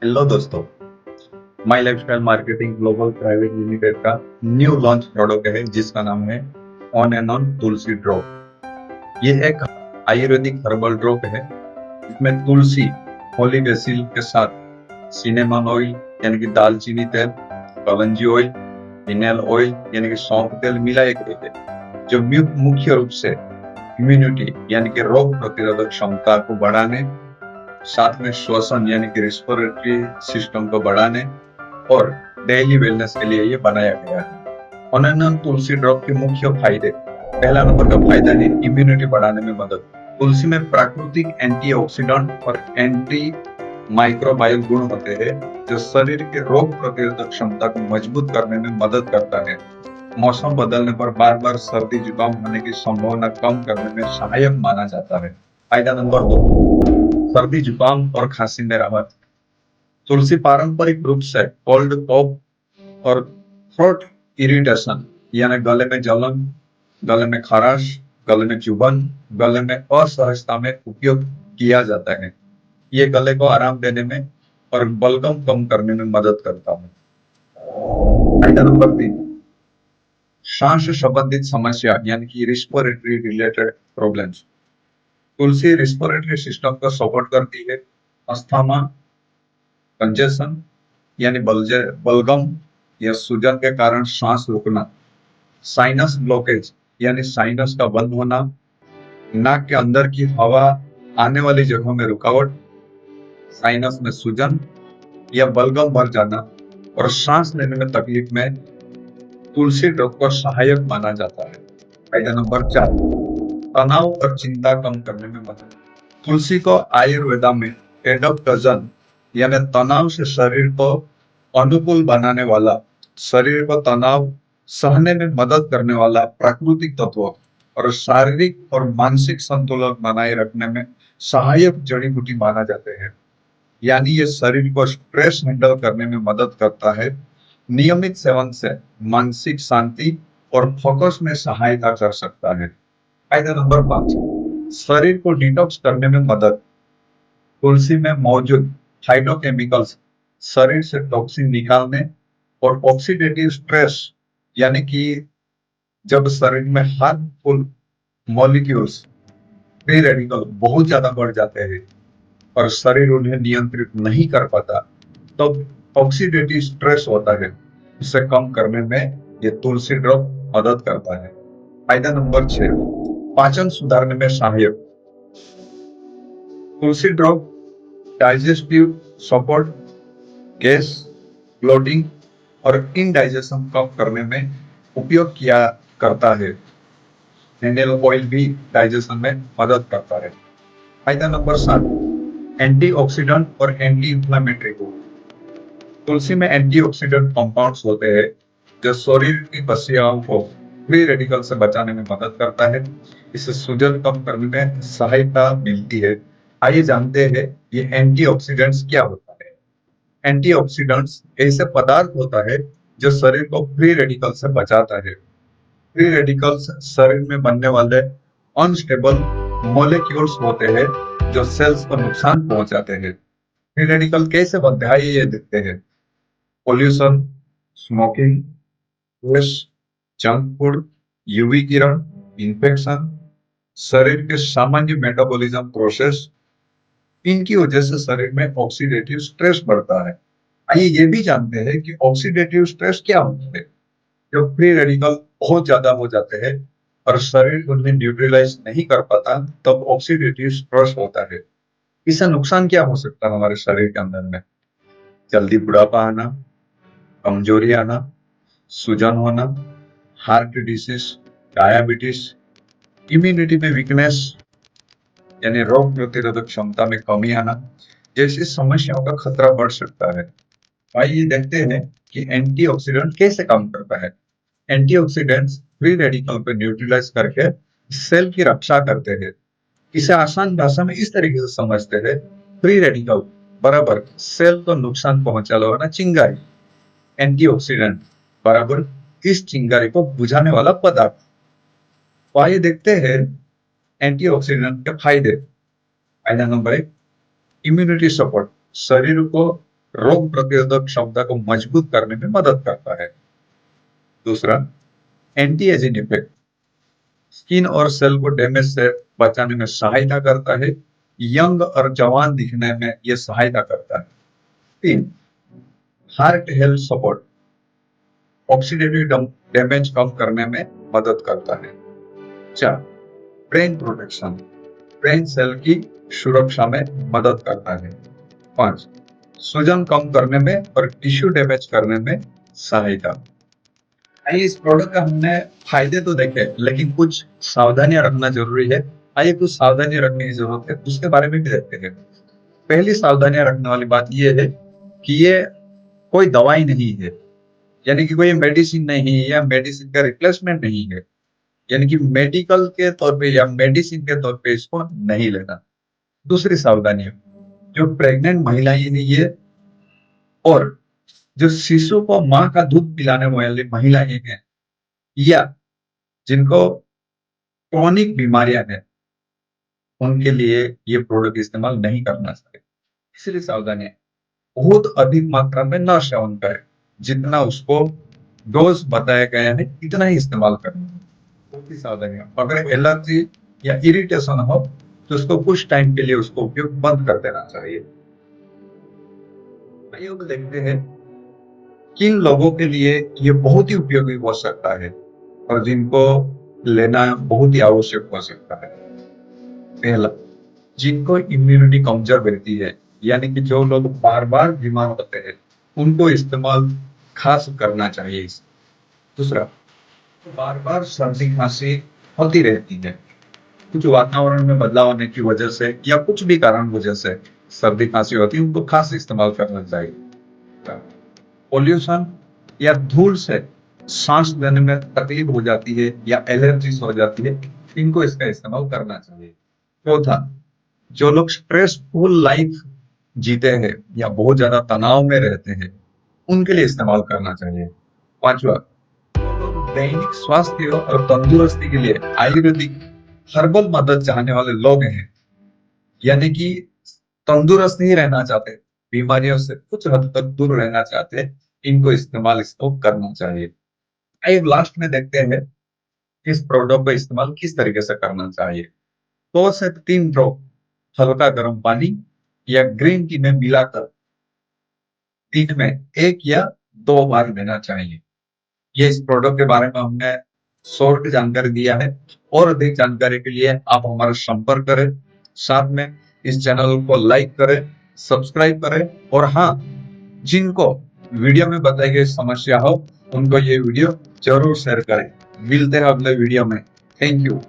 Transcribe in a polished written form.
Hello दोस्तों, my lifestyle marketing global private limited का new launch product है जिसका नाम है on and on Tulsi drop. ये एक आयुर्वेदिक हर्बल ड्रॉप है। इसमें तुलसी, ओलिव एसिड के साथ सिनेमन ऑयल यानी कि दालचीनी तेल, कलंजी ऑयल, फिनेल ऑयल यानी कि सौंफ तेल मिलाए गए हैं, जो मुख्य रूप से इम्यूनिटी यानी कि रोग प्रतिरोधक क्षमता को बढ़ाने, साथ में श्वसन यानी कि रेस्पिरेटरी सिस्टम को बढ़ाने और डेली वेलनेस के लिए ये बनाया गया है। ऑनन तुलसी ड्रॉप के मुख्य फायदे। पहला नंबर का फायदा है इम्यूनिटी बढ़ाने में मदद। तुलसी में प्राकृतिक एंटीऑक्सीडेंट और एंटी माइक्रोबायल गुण होते हैं, जो शरीर के रोग प्रतिरोधक क्षमता को मजबूत करने में मदद करता है। मौसम बदलने पर बार बार सर्दी जुकाम होने की संभावना कम करने में सहायक माना जाता है। फायदा नंबर 2, सर्दी जुकाम और खांसी में राहत। तुलसी पारंपरिक रूप से कोल्ड कॉफ और थ्रोट इरिटेशन यानी गले में जलन, गले में खराश, गले में चुभन, गले में असहजता में उपयोग किया जाता है। ये गले को आराम देने में और बलगम कम करने में मदद करता है। फायदा नंबर 3, सांस संबंधित समस्या यानी कि रिस्पिरेटरी रिलेटेड प्रॉब्लम्स। तुलसी रिस्पिरेटरी सिस्टम को सपोर्ट करती है। अस्थमा, कंजेशन यानी बलगम या सूजन के कारण सांस रुकना, साइनस ब्लॉकेज यानी साइनस का बंद होना, नाक के अंदर की हवा आने वाली जगहों में रुकावट, साइनस में सूजन या बलगम भर जाना और सांस लेने में तकलीफ में तुलसी ड्रॉप को सहायक माना जाता है। फायदा नंबर 4, तनाव और चिंता कम करने में मदद। तुलसी को आयुर्वेदा में एडोप्टोजन यानी तनाव से शरीर को अनुकूल बनाने वाला, शरीर को तनाव सहने में मदद करने वाला प्राकृतिक तत्व और शारीरिक और मानसिक संतुलन बनाए रखने में सहायक जड़ी बूटी माना जाते हैं। यानी ये शरीर को स्ट्रेस हैंडल करने में मदद करता है। नियमित सेवन से मानसिक शांति और फोकस में सहायता कर सकता है। फायदा नंबर 5, शरीर को डिटॉक्स करने में मदद। तुलसी में मौजूद फाइटोकेमिकल्स शरीर से टॉक्सिन निकालने और ऑक्सीडेटिव स्ट्रेस यानी कि जब शरीर में हार्मफुल मॉलिक्यूल्स, फ्री रेडिकल बहुत ज्यादा बढ़ जाते हैं और शरीर उन्हें नियंत्रित नहीं कर पाता, तब ऑक्सीडेटिव स्ट्रेस होता है। इसे कम करने में ये तुलसी ड्रॉप मदद करता है। फायदा नंबर 6, पाचन सुधारने में सहायक। Tulsi drop digestive support, gas, bloating और इनडाइजेशन कम करने में उपयोग किया करता है। फिनेल ऑयल भी डाइजेशन में मदद करता है। फायदा नंबर 7, एंटीऑक्सीडेंट और एंटी इंफ्लेमेटरी गुण। तुलसी में एंटीऑक्सीडेंट कंपाउंड्स होते हैं, जो शरीर की कोशिकाओं को फ्री रेडिकल से बचाने में मदद करता है। इससे सूजन कम करने में सहायता मिलती है। आइए जानते हैं ये एंटीऑक्सीडेंट्स क्या होता है। एंटीऑक्सीडेंट्स ऐसे पदार्थ होता है जो शरीर को फ्री रेडिकल से बचाता है। फ्री रेडिकल्स शरीर में बनने वाले अनस्टेबल मॉलिक्यूल्स होते हैं, जो सेल्स को नुकसान पहुंचाते हैं। फ्री रेडिकल कैसे बनते हैं, ये देखते हैं। Pollution, smoking, stress, junk food, UV किरण, इंफेक्शन, शरीर के सामान्य मेटाबॉलिज्म प्रोसेस, इनकी वजह से शरीर में ऑक्सीडेटिव स्ट्रेस बढ़ता है। आइए ये भी जानते हैं कि ऑक्सीडेटिव स्ट्रेस क्या होता है। जब फ्री रेडिकल बहुत ज्यादा हो जाते हैं और शरीर उन्हें न्यूट्रलाइज नहीं कर पाता, तब ऑक्सीडेटिव स्ट्रेस होता है। इससे नुकसान क्या हो सकता है हमारे शरीर के अंदर में? जल्दी बुढ़ापा आना, कमजोरी आना, सूजन होना, हार्ट डिसीज, डायबिटीज, इम्यूनिटी में वीकनेस यानी रोग प्रतिरोधक क्षमता में कमी आना जैसी समस्याओं का खतरा बढ़ सकता है। आइए देखते हैं कि एंटीऑक्सीडेंट कैसे काम करता है। एंटीऑक्सीडेंट्स फ्री रेडिकल को न्यूट्रलाइज करके सेल की रक्षा करते हैं। इसे आसान भाषा में इस तरीके से समझते हैं, फ्री रेडिकल बराबर सेल को नुकसान पहुंचाने वाला चिंगारी, एंटीऑक्सीडेंट बराबर इस चिंगारी को बुझाने वाला पदार्थ। तो आइए देखते हैं एंटीऑक्सीडेंट के फायदे। फायदा नंबर 1, इम्यूनिटी सपोर्ट, शरीर को रोग प्रतिरोधक क्षमता को मजबूत करने में मदद करता है। दूसरा, एंटी एजिंग इफेक्ट, स्किन और सेल को डैमेज से बचाने में सहायता करता है। यंग और जवान दिखने में यह सहायता करता है। तीन, heart health support, oxidative damage कम करने में मदद करता है। चार, ब्रेन प्रोटेक्शन, ब्रेन सेल की सुरक्षा में मदद करता है। पांच, सूजन कम करने में और टिश्यू डैमेज करने में सहायता। आइए इस प्रोडक्ट का हमने फायदे तो देखे, लेकिन कुछ सावधानियां रखना जरूरी है। आइए कुछ सावधानियां रखने की जरूरत है, उसके बारे में भी देखते हैं। पहली सावधानियां रखने वाली बात यह है कि ये कोई दवाई नहीं है, यानी कि कोई मेडिसिन नहीं है या मेडिसिन का रिप्लेसमेंट नहीं है। यानी कि मेडिकल के तौर पे या मेडिसिन के तौर पे इसको नहीं लेना। दूसरी सावधानी, जो प्रेग्नेंट महिलाएं नहीं है और जो शिशु को माँ का दूध पिलाने वाली महिलाएं हैं या जिनको क्रॉनिक बीमारियां हैं, उनके लिए ये प्रोडक्ट इस्तेमाल नहीं करना चाहिए। इसलिए सावधानी, बहुत अधिक मात्रा में न सेवन करें, जितना उसको डोज बताया गया है इतना ही इस्तेमाल करें। बहुत ही सावधानी, अगर एलर्जी या इरिटेशन हो तो उसको कुछ टाइम के लिए उसको उपयोग बंद कर देना चाहिए। आइए देखते हैं किन लोगों के लिए ये बहुत ही उपयोगी हो सकता है और जिनको लेना बहुत ही आवश्यक हो सकता है। पहला, जिनको इम्यूनिटी कमजोर रहती है, यानी कि जो लोग बार बार बीमार होते हैं, उनको इस्तेमाल खास करना चाहिए। दूसरा, बार बार सर्दी खांसी होती रहती है, कुछ वातावरण में बदलाव होने की वजह से या कुछ भी कारण वजह से सर्दी खांसी होती है, उनको खास इस्तेमाल करना चाहिए। पोल्यूशन या धूल से सांस लेने में तकलीफ हो जाती है या एलर्जीज हो जाती है, इनको इसका इस्तेमाल करना चाहिए। चौथा, जो लोग स्ट्रेसफुल लाइफ जीते हैं या बहुत ज्यादा तनाव में रहते हैं, उनके लिए इस्तेमाल करना चाहिए। पांचवा, दैनिक स्वास्थ्य और तंदुरुस्ती के लिए आयुर्वेदिक हर्बल मदद चाहने वाले लोग हैं, यानी कि तंदुरुस्त नहीं रहना चाहते, बीमारियों से कुछ हद तक दूर रहना चाहते हैं, इनको इस्तेमाल इसको करना चाहिए। आइए लास्ट में देखते हैं इस प्रोडक्ट का इस्तेमाल किस तरीके से करना चाहिए। 2 से 3 ड्रॉप हल्का गर्म पानी या ग्रीन टी में मिलाकर दिन में 1 या 2 बार लेना चाहिए। ये इस प्रोडक्ट के बारे में हमने शॉर्ट जानकारी दिया है। और अधिक जानकारी के लिए आप हमारा संपर्क करें, साथ में इस चैनल को लाइक करें, सब्सक्राइब करें और हाँ, जिनको वीडियो में बताई गई समस्या हो उनको ये वीडियो जरूर शेयर करें। मिलते हैं अगले वीडियो में। Thank you.